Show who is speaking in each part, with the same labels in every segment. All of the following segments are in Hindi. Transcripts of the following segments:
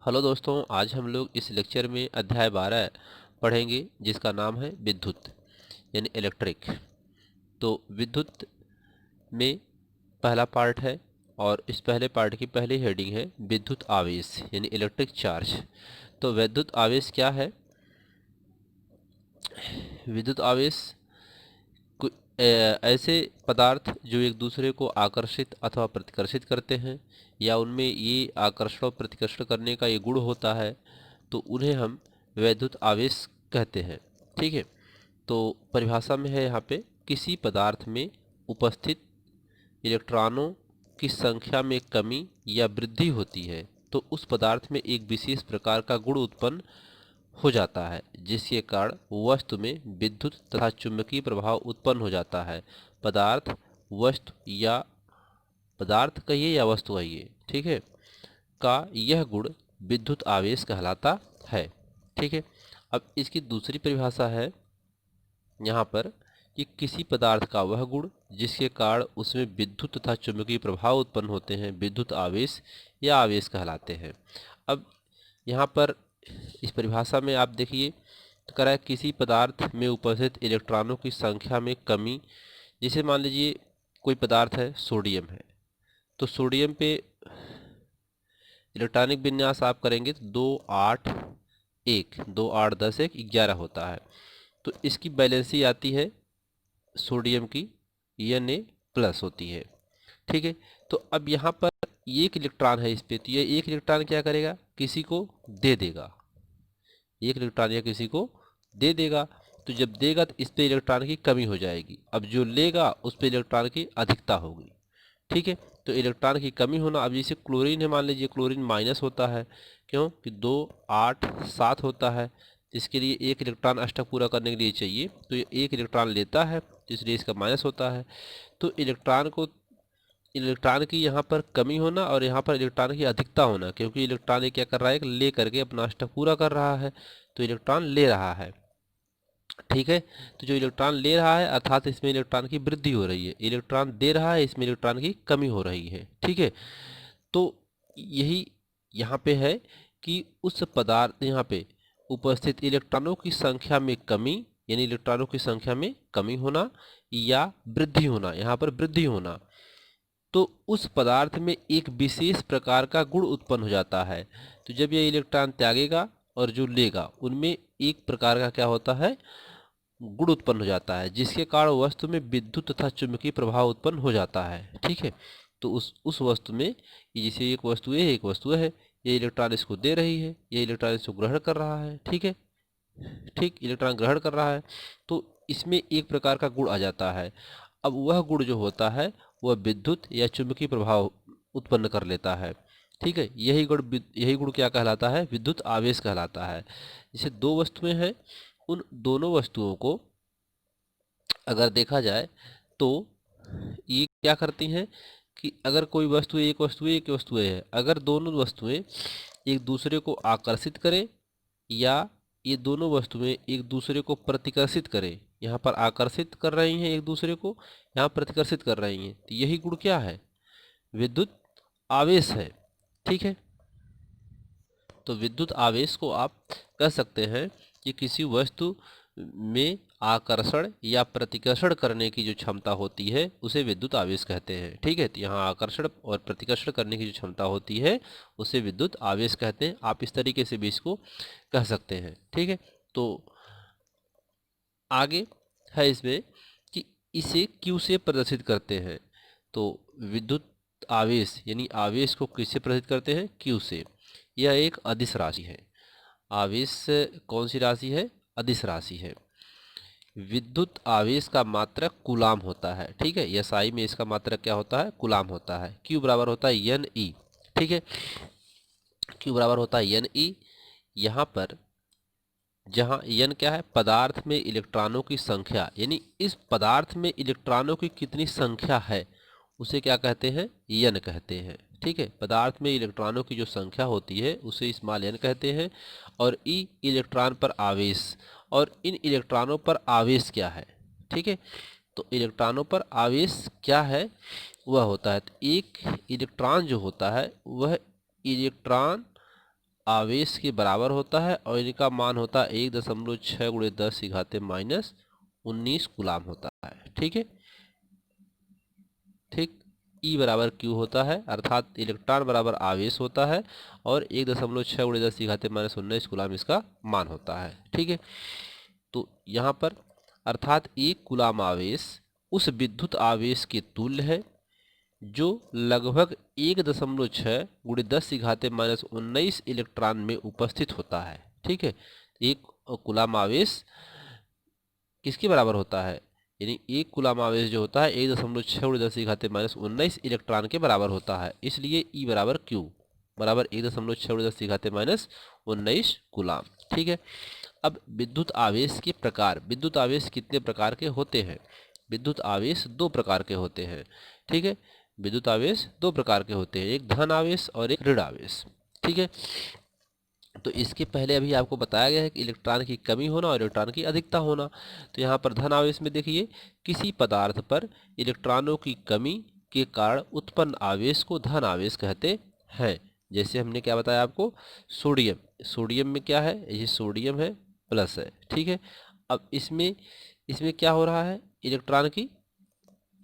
Speaker 1: हेलो दोस्तों, आज हम लोग इस लेक्चर में अध्याय 12 पढ़ेंगे जिसका नाम है विद्युत यानी इलेक्ट्रिक। तो विद्युत में पहला पार्ट है और इस पहले पार्ट की पहली हेडिंग है विद्युत आवेश यानी इलेक्ट्रिक चार्ज। तो विद्युत आवेश क्या है? विद्युत आवेश ऐसे पदार्थ जो एक दूसरे को आकर्षित अथवा प्रतिकर्षित करते हैं या उनमें ये आकर्षण और प्रतिकर्षण करने का ये गुण होता है, तो उन्हें हम वैद्युत आवेश कहते हैं। ठीक है, तो परिभाषा में है यहाँ पे किसी पदार्थ में उपस्थित इलेक्ट्रॉनों की संख्या में कमी या वृद्धि होती है तो उस पदार्थ में एक विशेष प्रकार का गुण उत्पन्न हो जाता है जिसके कारण वस्तु में विद्युत तथा चुंबकीय प्रभाव उत्पन्न हो जाता है। पदार्थ वस्तु या पदार्थ कहिए या वस्तु कहिए, ठीक है, का यह गुण विद्युत आवेश कहलाता है। ठीक है, अब इसकी दूसरी परिभाषा है यहाँ पर कि किसी पदार्थ का वह गुण जिसके कारण उसमें विद्युत तथा चुंबकीय प्रभाव उत्पन्न होते हैं विद्युत आवेश या आवेश कहलाते हैं। अब यहाँ पर इस परिभाषा में आप देखिए तो कह रहा है किसी पदार्थ में उपस्थित इलेक्ट्रॉनों की संख्या में कमी। जैसे मान लीजिए कोई पदार्थ है, सोडियम है, तो सोडियम पे इलेक्ट्रॉनिक विन्यास आप करेंगे तो 2 8 1 2 8 10 1 11 होता है। तो इसकी बैलेंसी आती है सोडियम की Na+ होती है। ठीक है, तो अब यहाँ पर एक इलेक्ट्रॉन है इस पे, तो ये एक इलेक्ट्रॉन क्या करेगा, किसी को दे देगा। एक इलेक्ट्रॉन या किसी को दे देगा, तो जब देगा तो इस पे इलेक्ट्रॉन की कमी हो जाएगी। अब जो लेगा उस पे इलेक्ट्रॉन की अधिकता होगी। ठीक है, तो इलेक्ट्रॉन की कमी होना, अब जैसे क्लोरीन है, मान लीजिए क्लोरीन माइनस होता है, क्यों कि 2 8 7 होता है, इसके लिए एक इलेक्ट्रॉन अष्टक पूरा करने के लिए चाहिए, तो ये एक इलेक्ट्रॉन लेता है तो इसलिए इसका माइनस होता है। तो इलेक्ट्रॉन की यहाँ पर कमी होना और यहाँ पर इलेक्ट्रॉन की अधिकता होना, क्योंकि इलेक्ट्रॉन ये क्या कर रहा है, ले करके अपना अष्टक पूरा कर रहा है, तो इलेक्ट्रॉन ले रहा है। ठीक है, तो जो इलेक्ट्रॉन ले रहा है अर्थात इसमें इलेक्ट्रॉन की वृद्धि हो रही है, इलेक्ट्रॉन दे रहा है इसमें इलेक्ट्रॉन की कमी हो रही है। ठीक है, तो यही यहाँ पे है कि उस पदार्थ यहाँ पे उपस्थित इलेक्ट्रॉनों की संख्या में कमी यानी इलेक्ट्रॉनों की संख्या में कमी होना या वृद्धि होना, यहाँ पर वृद्धि होना, तो उस पदार्थ में एक विशेष प्रकार का गुण उत्पन्न हो जाता है। तो जब ये इलेक्ट्रॉन त्यागेगा और जो लेगा उनमें एक प्रकार का क्या होता है, गुण उत्पन्न हो जाता है जिसके कारण वस्तु में विद्युत तथा चुंबकीय प्रभाव उत्पन्न हो जाता है। ठीक है, तो उस वस्तु में जैसे एक वस्तु है, एक वस्तु है, ये इलेक्ट्रॉन इसको दे रही है, ये इलेक्ट्रॉन इसको ग्रहण कर रहा है। ठीक है, ठीक, इलेक्ट्रॉन ग्रहण कर रहा है, तो इसमें एक प्रकार का गुण आ जाता है। अब वह गुण जो होता है वह विद्युत या चुंबकीय प्रभाव उत्पन्न कर लेता है। ठीक है, यही गुण क्या कहलाता है, विद्युत आवेश कहलाता है। जैसे दो वस्तुएं हैं, उन दोनों वस्तुओं को अगर देखा जाए तो ये क्या करती हैं कि अगर कोई वस्तु एक वस्तु है, अगर दोनों वस्तुएं एक दूसरे को आकर्षित करें या ये दोनों वस्तुएं एक दूसरे को प्रतिकर्षित करें, यहाँ पर आकर्षित कर रही हैं एक दूसरे को, यहाँ प्रतिकर्षित कर रही हैं, तो यही गुण क्या है, विद्युत आवेश है। ठीक है, तो विद्युत आवेश को आप कह सकते हैं कि किसी वस्तु में आकर्षण या प्रतिकर्षण करने की जो क्षमता होती है उसे विद्युत आवेश कहते हैं। ठीक है, तो यहाँ आकर्षण और प्रतिकर्षण करने की जो क्षमता होती है उसे विद्युत आवेश कहते हैं। आप इस तरीके से भी इसको कह सकते हैं। ठीक है, तो आगे है इसमें कि इसे क्यू से प्रदर्शित करते हैं। तो विद्युत आवेश यानी आवेश को किससे प्रदर्शित करते हैं, क्यू से। यह एक अदिश राशि है। आवेश कौन सी राशि है, अदिश राशि है। विद्युत आवेश का मात्रक कूलाम होता है। ठीक है, एसआई में इसका मात्रक क्या होता है, कूलाम होता है। क्यू बराबर होता है एन ई। ठीक है, क्यू बराबर होता है एन ई। यहाँ पर जहाँ एन क्या है, पदार्थ में इलेक्ट्रॉनों की संख्या, यानी इस पदार्थ में इलेक्ट्रॉनों की कितनी संख्या है उसे क्या कहते हैं, एन कहते हैं। ठीक है, पदार्थ में इलेक्ट्रॉनों की जो संख्या होती है उसे स्मॉल एन कहते हैं। और ई इलेक्ट्रॉन पर आवेश, और इन इलेक्ट्रॉनों पर आवेश क्या है। ठीक है, तो इलेक्ट्रॉनों पर आवेश क्या है वह होता है, तो एक इलेक्ट्रॉन जो होता है वह इलेक्ट्रॉन आवेश के बराबर होता है और इनका मान होता है 1.6 गुणे 10 की घाते -19 कूलाम होता है। ठीक है, ठीक। E बराबर Q होता है, अर्थात इलेक्ट्रॉन बराबर आवेश होता है और 1.6 गुणे 10 की घाते -19 कूलाम इसका मान होता है। ठीक है, तो यहाँ पर अर्थात एक कूलाम आवेश उस विद्युत आवेश के तुल्य है जो लगभग 1.6 गुणे 10 की घाते -19 इलेक्ट्रॉन में उपस्थित होता है। ठीक है, एक कूलाम आवेश किसके बराबर होता है, यानी एक कूलाम आवेश जो होता है 1.6 गुणे 10 की घाते -19 इलेक्ट्रॉन के बराबर होता है। इसलिए E बराबर Q बराबर 1.6 गुणे 10 की घाते -19 कूलाम। ठीक है, अब विद्युत आवेश के प्रकार, विद्युत आवेश कितने प्रकार के होते हैं? विद्युत आवेश दो प्रकार के होते हैं। ठीक है, विद्युत आवेश दो प्रकार के होते हैं, एक धन आवेश और एक ऋण आवेश। ठीक है, तो इसके पहले अभी आपको बताया गया है कि इलेक्ट्रॉन की कमी होना और इलेक्ट्रॉन की अधिकता होना। तो यहाँ पर धन आवेश में देखिए, किसी पदार्थ पर इलेक्ट्रॉनों की कमी के कारण उत्पन्न आवेश को धन आवेश कहते हैं। जैसे हमने क्या बताया आपको, सोडियम, सोडियम में क्या है, ये सोडियम है प्लस है। ठीक है, अब इसमें इसमें क्या हो रहा है, इलेक्ट्रॉन की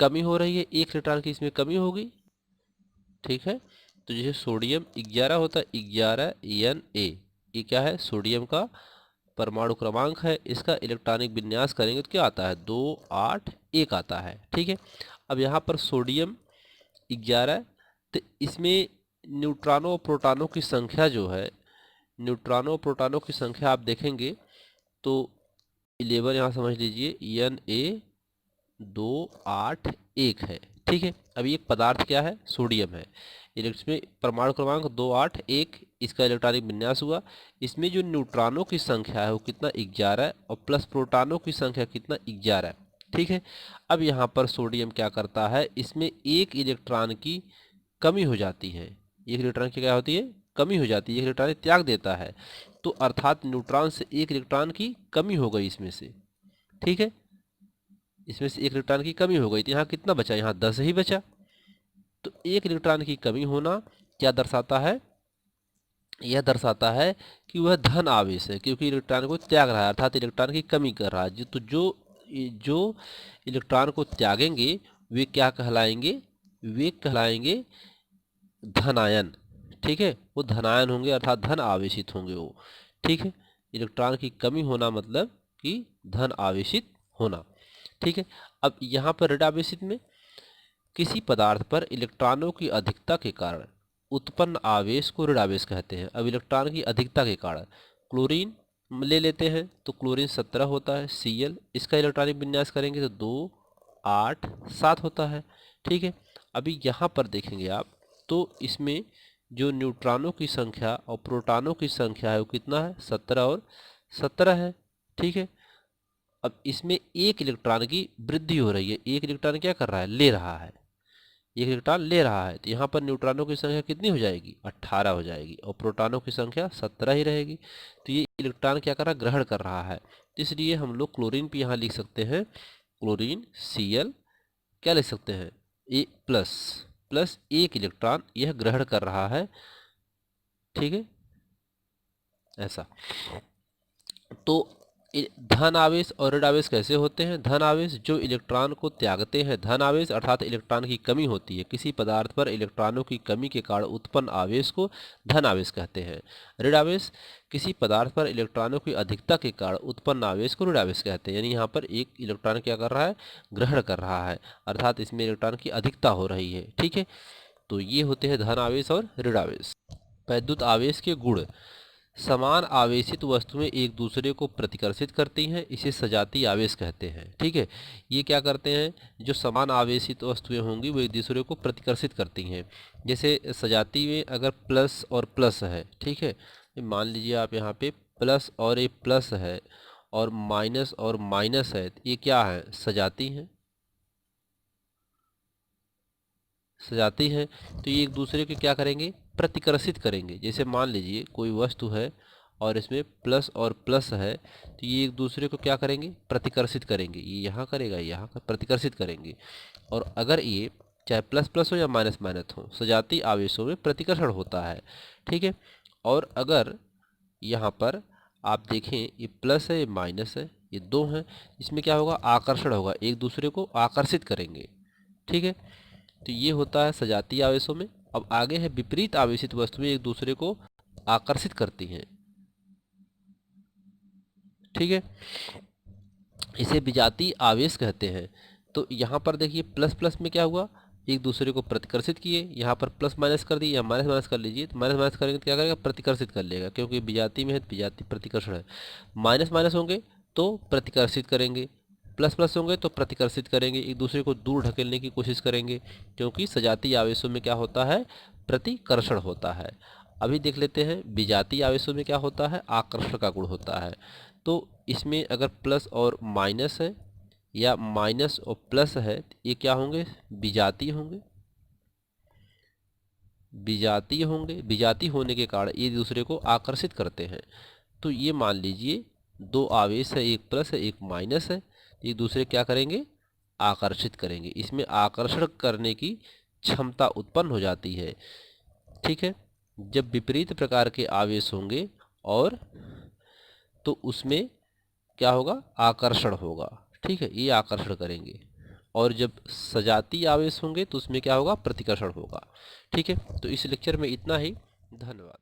Speaker 1: कमी हो रही है, एक इलेक्ट्रॉन की इसमें कमी होगी। ठीक है, तो जैसे सोडियम 11 होता है, 11 Na, ये क्या है, सोडियम का परमाणु क्रमांक है। इसका इलेक्ट्रॉनिक विन्यास करेंगे तो क्या आता है, 281 आता है। ठीक है, अब यहाँ पर सोडियम 11, तो इसमें न्यूट्रॉनों और प्रोटॉनों की संख्या जो है, न्यूट्रॉनों और प्रोटॉनों की संख्या आप देखेंगे तो 11 यहाँ समझ लीजिए, Na281 है। ठीक है, अभी एक पदार्थ क्या है, सोडियम है, इसमें परमाणु क्रमांक 281, इसका इलेक्ट्रॉनिक विन्यास हुआ। इसमें जो न्यूट्रॉनों की संख्या है वो कितना, 11 है, और प्लस प्रोटॉनों की संख्या कितना, 11 है। ठीक है, अब यहाँ पर सोडियम क्या करता है, इसमें एक इलेक्ट्रॉन की कमी हो जाती है, एक इलेक्ट्रॉन की क्या होती है, कमी हो जाती है, एक इलेक्ट्रॉन त्याग देता है। तो अर्थात न्यूट्रॉन से एक इलेक्ट्रॉन की कमी हो गई इसमें से। ठीक है, इसमें से एक इलेक्ट्रॉन की कमी हो गई, तो यहाँ कितना बचा, यहाँ 10 ही बचा। तो एक इलेक्ट्रॉन की कमी होना क्या दर्शाता है, यह दर्शाता है कि वह धन आवेश है, क्योंकि इलेक्ट्रॉन को त्याग रहा है, अर्थात इलेक्ट्रॉन की कमी कर रहा है। तो जो इलेक्ट्रॉन को त्यागेंगे वे क्या कहलाएंगे, वे कहलाएंगे धनायन। ठीक है, वो धनायन होंगे, अर्थात धन आवेशित होंगे वो। ठीक है, इलेक्ट्रॉन की कमी होना मतलब कि धन आवेशित होना। ठीक है, अब यहाँ पर ऋण आवेशित में किसी पदार्थ पर इलेक्ट्रॉनों की अधिकता के कारण उत्पन्न आवेश को ऋण आवेश कहते हैं। अब इलेक्ट्रॉन की अधिकता के कारण क्लोरीन ले लेते हैं, तो क्लोरीन 17 होता है, Cl, इसका इलेक्ट्रॉनिक विन्यास करेंगे तो 2, 8, 7 होता है। ठीक है, अभी यहाँ पर देखेंगे आप तो इसमें जो न्यूट्रॉनों की संख्या और प्रोटॉनों की संख्या है वो कितना है, 17 और 17 है। ठीक है, अब इसमें एक इलेक्ट्रॉन की वृद्धि हो रही है, एक इलेक्ट्रॉन क्या कर रहा है, ले रहा है, एक इलेक्ट्रॉन ले रहा है। तो यहाँ पर न्यूट्रॉनों की संख्या कितनी हो जाएगी, 18 हो जाएगी, और प्रोटॉनों की संख्या 17 ही रहेगी। तो ये इलेक्ट्रॉन क्या कर रहा है, ग्रहण कर रहा है। तो इसलिए हम लोग क्लोरीन पे यहाँ लिख सकते हैं, क्लोरीन Cl क्या लिख सकते हैं, ए प्लस, प्लस एक इलेक्ट्रॉन यह ग्रहण कर रहा है। ठीक है, ऐसा। तो धन आवेश और ऋण आवेश कैसे होते हैं, धन आवेश जो इलेक्ट्रॉन को त्यागते हैं, धन आवेश अर्थात इलेक्ट्रॉन की कमी होती है, किसी पदार्थ पर इलेक्ट्रॉनों की कमी के कारण उत्पन्न आवेश को धन आवेश कहते हैं। ऋण आवेश किसी पदार्थ पर इलेक्ट्रॉनों की अधिकता के कारण उत्पन्न आवेश को ऋण आवेश कहते हैं। यानी यहाँ पर एक इलेक्ट्रॉन क्या कर रहा है, ग्रहण कर रहा है, अर्थात इसमें इलेक्ट्रॉन की अधिकता हो रही है। ठीक है, तो ये होते हैं धन आवेश और ऋण आवेश। वैद्युत आवेश के गुण, समान आवेशित वस्तुएं एक दूसरे को प्रतिकर्षित करती हैं, इसे सजातीय आवेश कहते हैं। ठीक है, ये क्या करते हैं, जो समान आवेशित वस्तुएं होंगी वो एक दूसरे को प्रतिकर्षित करती हैं। जैसे सजाती में अगर प्लस और प्लस है, ठीक है, मान लीजिए आप यहाँ पे प्लस और ये प्लस है और माइनस है, तो ये क्या है, सजाती हैं, सजाती हैं। तो ये एक दूसरे के क्या करेंगे, प्रतिकर्षित करेंगे। जैसे मान लीजिए कोई वस्तु है और इसमें प्लस और प्लस है, तो ये एक दूसरे को क्या करेंगे, प्रतिकर्षित करेंगे, ये यहाँ करेगा, यहाँ का प्रतिकर्षित करेंगे। और अगर ये चाहे प्लस प्लस हो या माइनस माइनस हो, सजाती आवेशों में प्रतिकर्षण होता है। ठीक है, और अगर यहाँ पर आप देखें ये प्लस है ये माइनस है, ये दो हैं, इसमें क्या होगा, आकर्षण होगा, एक दूसरे को आकर्षित करेंगे। ठीक है, तो ये होता है सजातीय आवेशों में। अब आगे है विपरीत आवेशित वस्तुएं एक दूसरे को आकर्षित करती हैं। ठीक है, इसे विजातीय आवेश कहते हैं। तो यहाँ पर देखिए प्लस प्लस में क्या हुआ, एक दूसरे को प्रतिकर्षित किए, यहाँ पर प्लस माइनस कर दिए या माइनस माइनस कर लीजिए, तो माइनस माइनस करेंगे तो क्या करेगा, प्रतिकर्षित कर लेगा, क्योंकि विजातीय में है तो विजातीय प्रतिकर्षण है। माइनस माइनस होंगे तो प्रतिकर्षित करेंगे, प्लस प्लस होंगे तो प्रतिकर्षित करेंगे, एक दूसरे को दूर ढकेलने की कोशिश करेंगे, क्योंकि सजातीय आवेशों में क्या होता है, प्रतिकर्षण होता है। अभी देख लेते हैं विजातीय आवेशों में क्या होता है, आकर्षण का गुण होता है। तो इसमें अगर प्लस और माइनस है या माइनस और प्लस है, ये क्या होंगे, विजातीय होंगे। विजातीय होंगे, विजातीय होने के कारण ये दूसरे को आकर्षित करते हैं। तो ये मान लीजिए दो आवेश है, एक प्लस है एक माइनस है, एक दूसरे क्या करेंगे, आकर्षित करेंगे, इसमें आकर्षण करने की क्षमता उत्पन्न हो जाती है। ठीक है, जब विपरीत प्रकार के आवेश होंगे और तो उसमें क्या होगा, आकर्षण होगा। ठीक है, ये आकर्षण करेंगे, और जब सजातीय आवेश होंगे तो उसमें क्या होगा, प्रतिकर्षण होगा। ठीक है, तो इस लेक्चर में इतना ही। धन्यवाद।